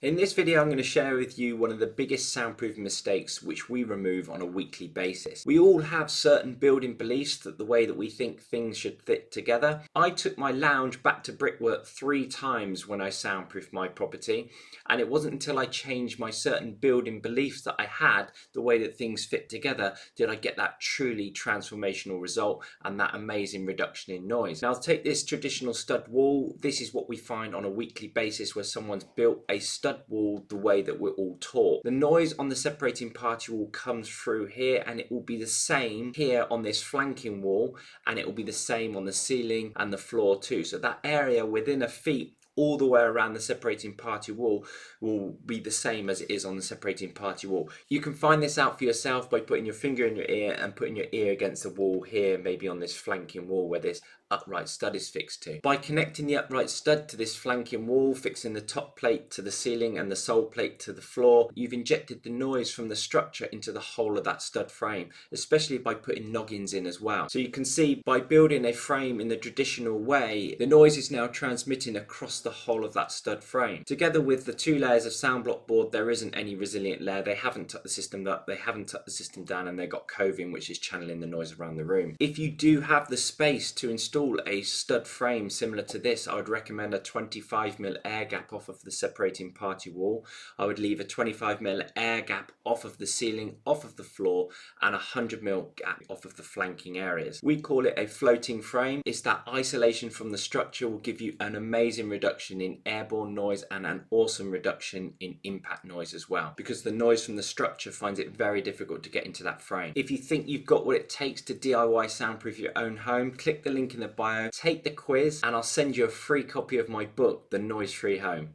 In this video, I'm going to share with you one of the biggest soundproofing mistakes which we remove on a weekly basis. We all have certain building beliefs that the way that we think things should fit together. I took my lounge back to brickwork 3 times when I soundproofed my property, and it wasn't until I changed my certain building beliefs that I had the way that things fit together did I get that truly transformational result and that amazing reduction in noise. Now, I'll take this traditional stud wall. This is what we find on a weekly basis where someone's built a stud wall the way that we're all taught. The noise on the separating party wall comes through here, and it will be the same here on this flanking wall, and it will be the same on the ceiling and the floor too. So that area within a feet all the way around the separating party wall will be the same as it is on the separating party wall. You can find this out for yourself by putting your finger in your ear and putting your ear against the wall here, maybe on this flanking wall where this upright stud is fixed to. By connecting the upright stud to this flanking wall, fixing the top plate to the ceiling and the sole plate to the floor, you've injected the noise from the structure into the whole of that stud frame, especially by putting noggins in as well. So you can see by building a frame in the traditional way, the noise is now transmitting across the whole of that stud frame. Together with the 2 layers of sound block board, there isn't any resilient layer. They haven't tucked the system up, they haven't tucked the system down, and they've got coving which is channeling the noise around the room. If you do have the space to install a stud frame similar to this, I would recommend a 25mm air gap off of the separating party wall. I would leave a 25mm air gap off of the ceiling, off of the floor, and a 100mm gap off of the flanking areas. We call it a floating frame. It's that isolation from the structure will give you an amazing reduction in airborne noise and an awesome reduction in impact noise as well, because the noise from the structure finds it very difficult to get into that frame. If you think you've got what it takes to DIY soundproof your own home, click the link in the bio, take the quiz, and I'll send you a free copy of my book, The Noise Free Home.